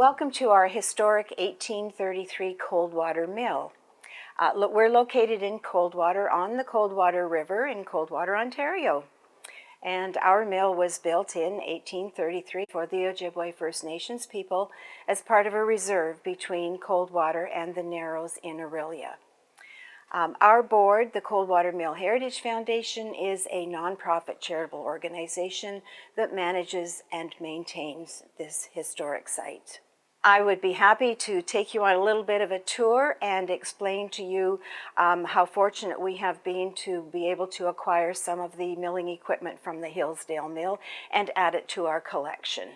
Welcome to our historic 1833 Coldwater Mill. We're located in Coldwater on the Coldwater River in Coldwater, Ontario. And our mill was built in 1833 for the Ojibway First Nations people as part of a reserve between Coldwater and the Narrows in Orillia. Our board, the Coldwater Mill Heritage Foundation, is a nonprofit charitable organization that manages and maintains this historic site. I would be happy to take you on a little bit of a tour and explain to you how fortunate we have been to be able to acquire some of the milling equipment from the Hillsdale Mill and add it to our collection.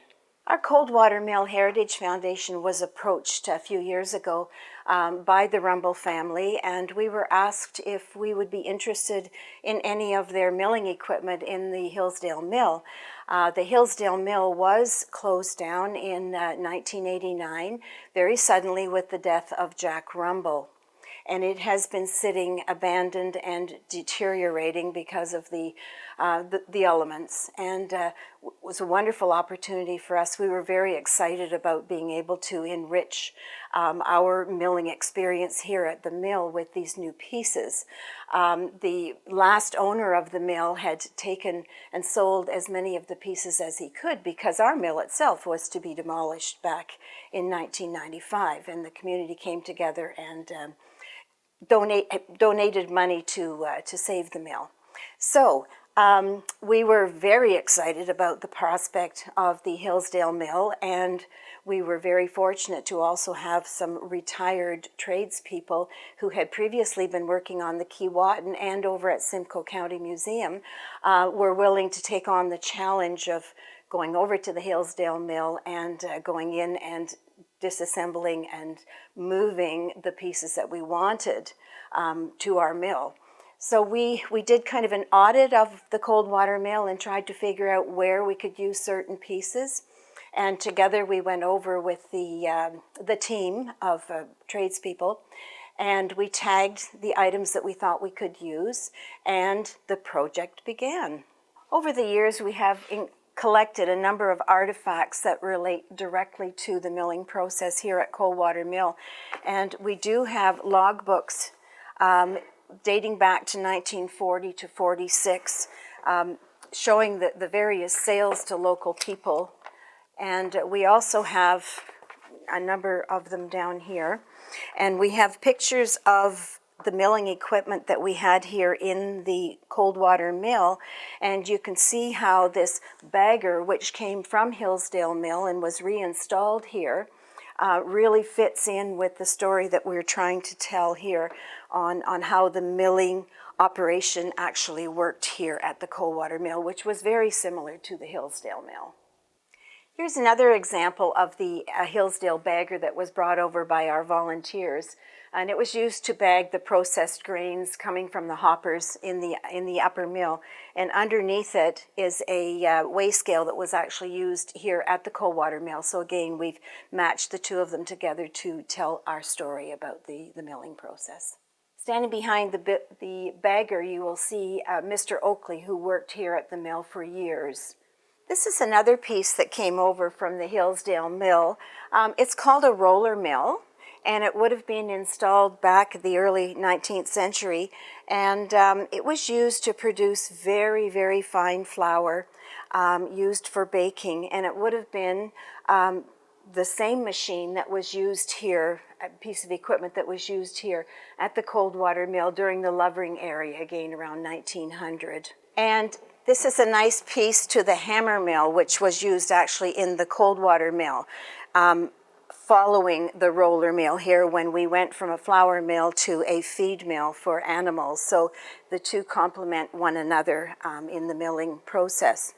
Our Coldwater Mill Heritage Foundation was approached a few years ago by the Rumble family, and we were asked if we would be interested in any of their milling equipment in the Hillsdale Mill. The Hillsdale Mill was closed down in 1989, very suddenly with the death of Jack Rumble. And it has been sitting abandoned and deteriorating because of the elements. And it was a wonderful opportunity for us. We were very excited about being able to enrich our milling experience here at the mill with these new pieces. The last owner of the mill had taken and sold as many of the pieces as he could because our mill itself was to be demolished back in 1995, and the community came together and donated money to save the mill. So we were very excited about the prospect of the Hillsdale Mill, and we were very fortunate to also have some retired tradespeople who had previously been working on the Keewatin and over at Simcoe County Museum were willing to take on the challenge of going over to the Hillsdale Mill and going in and disassembling and moving the pieces that we wanted to our mill. So we did kind of an audit of the Coldwater Mill and tried to figure out where we could use certain pieces. And together we went over with the team of tradespeople, and we tagged the items that we thought we could use, and the project began. Over the years, we have collected a number of artifacts that relate directly to the milling process here at Coldwater Mill. And we do have logbooks dating back to 1940 to 46, showing the various sales to local people. And we also have a number of them down here. And we have pictures of the milling equipment that we had here in the Coldwater Mill, and you can see how this bagger, which came from Hillsdale Mill and was reinstalled here, really fits in with the story that we're trying to tell here on how the milling operation actually worked here at the Coldwater Mill, which was very similar to the Hillsdale Mill. Here's another example of the Hillsdale bagger that was brought over by our volunteers. And it was used to bag the processed grains coming from the hoppers in the upper mill. And underneath it is a weigh scale that was actually used here at the Coldwater Mill. So again, we've matched the two of them together to tell our story about the milling process. Standing behind the bagger, you will see Mr. Oakley, who worked here at the mill for years. This is another piece that came over from the Hillsdale Mill. It's called a roller mill, and it would have been installed back in the early 19th century, and it was used to produce very, very fine flour used for baking, and it would have been the same machine that was used here, a piece of equipment that was used here at the Coldwater Mill during the Lovering area, again around 1900. And this is a nice piece to the hammer mill, which was used actually in the Coldwater Mill, following the roller mill here when we went from a flour mill to a feed mill for animals. So the two complement one another in the milling process.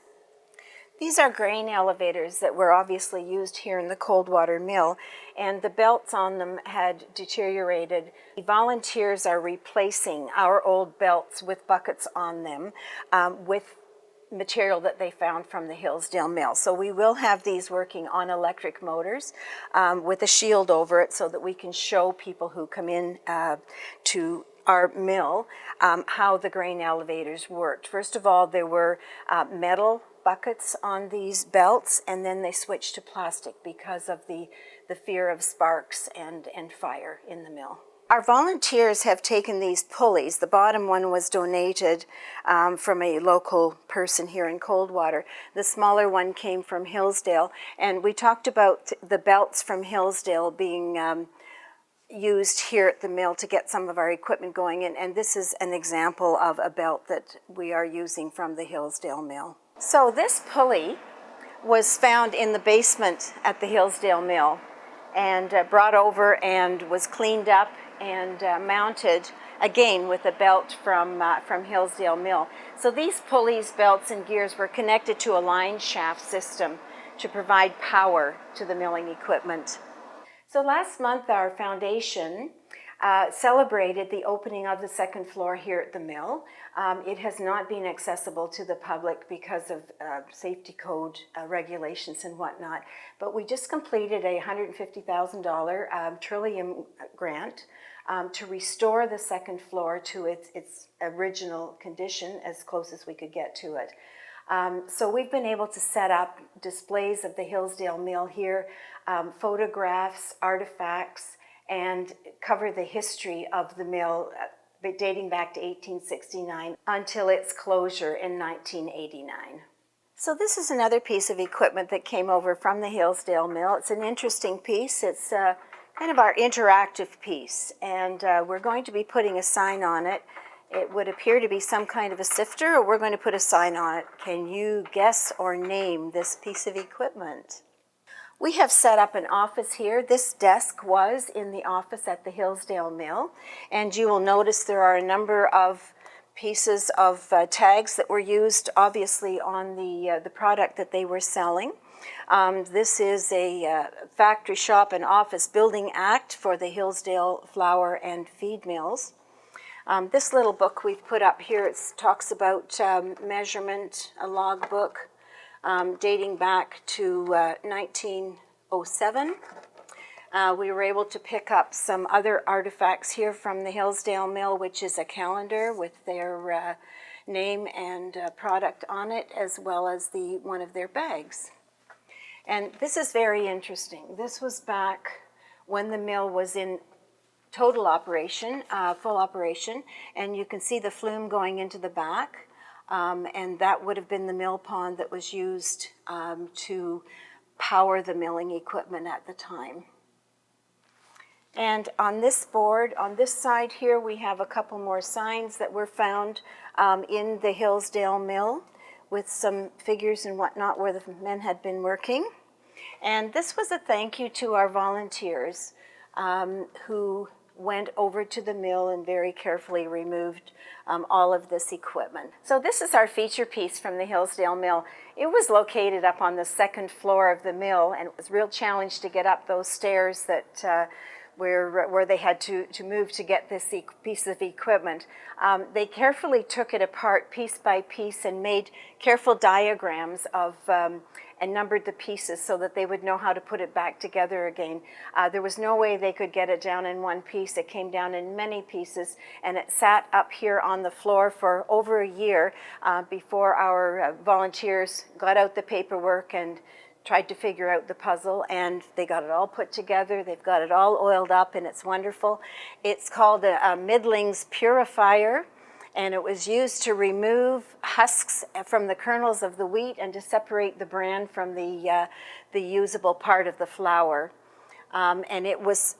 These are grain elevators that were obviously used here in the Coldwater Mill, and the belts on them had deteriorated. The volunteers are replacing our old belts with buckets on them with material that they found from the Hillsdale Mill. So we will have these working on electric motors with a shield over it so that we can show people who come in to our mill how the grain elevators worked. First of all, there were metal buckets on these belts, and then they switched to plastic because of the fear of sparks and fire in the mill. Our volunteers have taken these pulleys. The bottom one was donated from a local person here in Coldwater. The smaller one came from Hillsdale, and we talked about the belts from Hillsdale being used here at the mill to get some of our equipment going in, and this is an example of a belt that we are using from the Hillsdale Mill. So this pulley was found in the basement at the Hillsdale Mill and brought over and was cleaned up and mounted again with a belt from Hillsdale Mill. So these pulleys, belts, and gears were connected to a line shaft system to provide power to the milling equipment. So last month our foundation celebrated the opening of the second floor here at the mill. It has not been accessible to the public because of safety code regulations and whatnot, but we just completed a $150,000 Trillium grant to restore the second floor to its original condition as close as we could get to it. So we've been able to set up displays of the Hillsdale Mill here, photographs, artifacts, and cover the history of the mill dating back to 1869 until its closure in 1989. So this is another piece of equipment that came over from the Hillsdale Mill. It's an interesting piece. It's kind of our interactive piece, and we're going to be putting a sign on it. It would appear to be some kind of a sifter, or we're going to put a sign on it. Can you guess or name this piece of equipment? We have set up an office here. This desk was in the office at the Hillsdale Mill, and you will notice there are a number of pieces of tags that were used obviously on the product that they were selling. This is a factory shop and office building act for the Hillsdale flour and feed mills. This little book we've put up here, it talks about measurement, a log book dating back to 1907. We were able to pick up some other artifacts here from the Hillsdale Mill, which is a calendar with their name and product on it, as well as one of their bags. And this is very interesting. This was back when the mill was in total operation, full operation, and you can see the flume going into the back, and that would have been the mill pond that was used to power the milling equipment at the time. And on this board, on this side here, we have a couple more signs that were found in the Hillsdale Mill with some figures and whatnot where the men had been working. And this was a thank you to our volunteers who went over to the mill and very carefully removed all of this equipment. So this is our feature piece from the Hillsdale Mill. It was located up on the second floor of the mill, and it was a real challenge to get up those stairs that where they had to move to get this piece of equipment. They carefully took it apart piece by piece and made careful diagrams of and numbered the pieces so that they would know how to put it back together again. There was no way they could get it down in one piece. It came down in many pieces, and it sat up here on the floor for over a year before our volunteers got out the paperwork and tried to figure out the puzzle, and they got it all put together. They've got it all oiled up, and it's wonderful. It's called a Middling's Purifier, and it was used to remove husks from the kernels of the wheat and to separate the bran from the usable part of the flour. And it was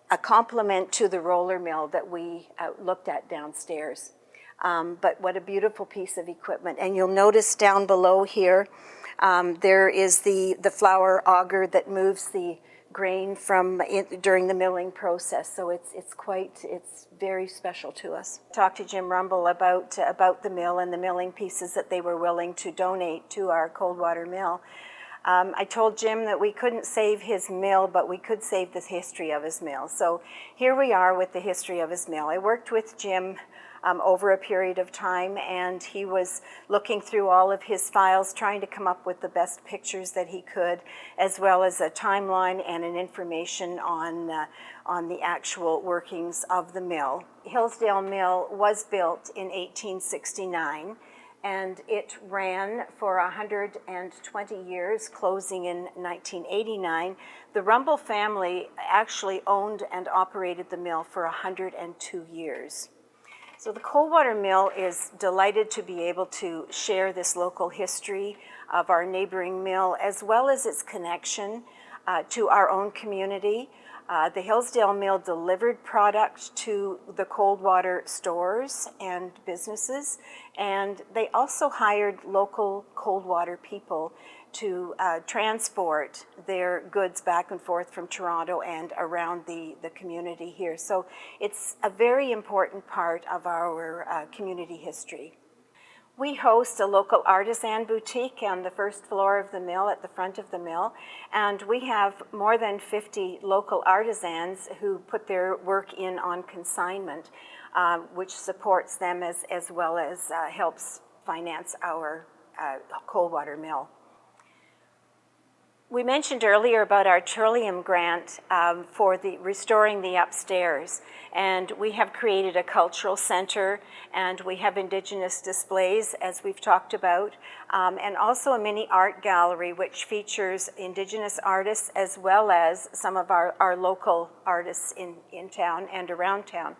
a complement to the roller mill that we looked at downstairs. But what a beautiful piece of equipment. And you'll notice down below here, there is the flour auger that moves the grain during the milling process. So it's very special to us. Talked to Jim Rumble about the mill and the milling pieces that they were willing to donate to our Coldwater Mill. I told Jim that we couldn't save his mill, but we could save the history of his mill. So here we are with the history of his mill. I worked with Jim over a period of time, and he was looking through all of his files, trying to come up with the best pictures that he could, as well as a timeline and an information on the actual workings of the mill. Hillsdale Mill was built in 1869, and it ran for 120 years, closing in 1989. The Rumble family actually owned and operated the mill for 102 years. So the Coldwater Mill is delighted to be able to share this local history of our neighboring mill, as well as its connection to our own community. The Hillsdale Mill delivered product to the Coldwater stores and businesses, and they also hired local Coldwater people to transport their goods back and forth from Toronto and around the community here. So it's a very important part of our community history. We host a local Artisan Boutique on the first floor of the mill, at the front of the mill, and we have more than 50 local artisans who put their work in on consignment, which supports them as well as helps finance our Coldwater Mill. We mentioned earlier about our Trillium grant for restoring the upstairs, and we have created a cultural center, and we have Indigenous displays, as we've talked about, and also a mini art gallery which features Indigenous artists as well as some of our local artists in town and around town.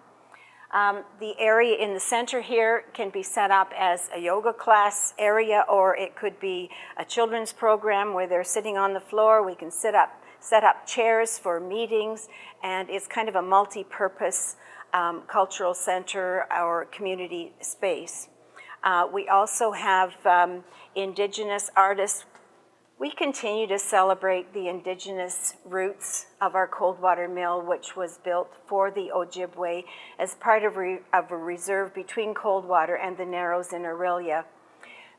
The area in the center here can be set up as a yoga class area, or it could be a children's program where they're sitting on the floor. We can set up chairs for meetings, and it's kind of a multi-purpose cultural center or community space. We also have Indigenous artists. We continue to celebrate the Indigenous roots of our Coldwater Mill, which was built for the Ojibway as part of a reserve between Coldwater and the Narrows in Orillia.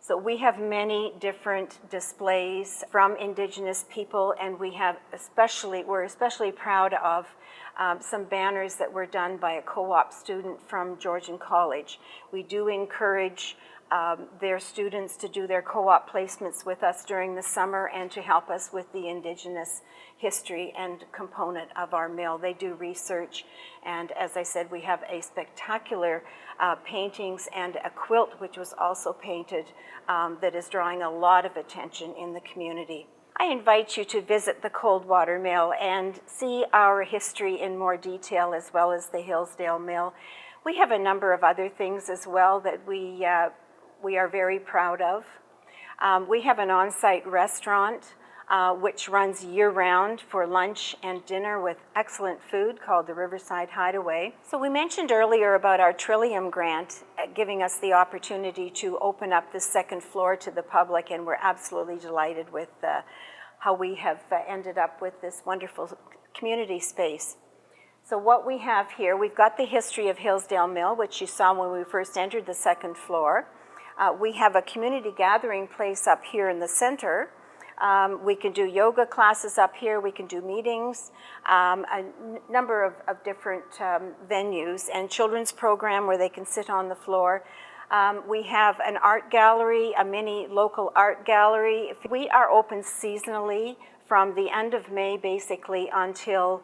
So we have many different displays from Indigenous people, and we're especially proud of some banners that were done by a co-op student from Georgian College. We do encourage their students to do their co-op placements with us during the summer and to help us with the Indigenous history and component of our mill. They do research, and as I said, we have a spectacular paintings and a quilt which was also painted that is drawing a lot of attention in the community. I invite you to visit the Coldwater Mill and see our history in more detail, as well as the Hillsdale Mill. We have a number of other things as well that we are very proud of. We have an on-site restaurant which runs year-round for lunch and dinner with excellent food, called the Riverside Hideaway. So we mentioned earlier about our Trillium grant giving us the opportunity to open up the second floor to the public, and we're absolutely delighted with how we have ended up with this wonderful community space. So what we have here, we've got the history of Hillsdale Mill, which you saw when we first entered the second floor. We have a community gathering place up here in the center. We can do yoga classes up here. We can do meetings, a number of different venues, and children's program where they can sit on the floor. We have an art gallery, a mini local art gallery. We are open seasonally from the end of May, basically, until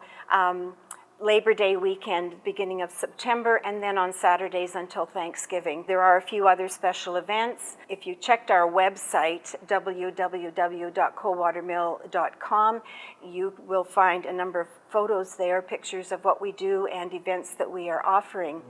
Labor Day weekend, beginning of September, and then on Saturdays until Thanksgiving. There are a few other special events. If you checked our website, www.coldwatermill.com, you will find a number of photos there, pictures of what we do and events that we are offering.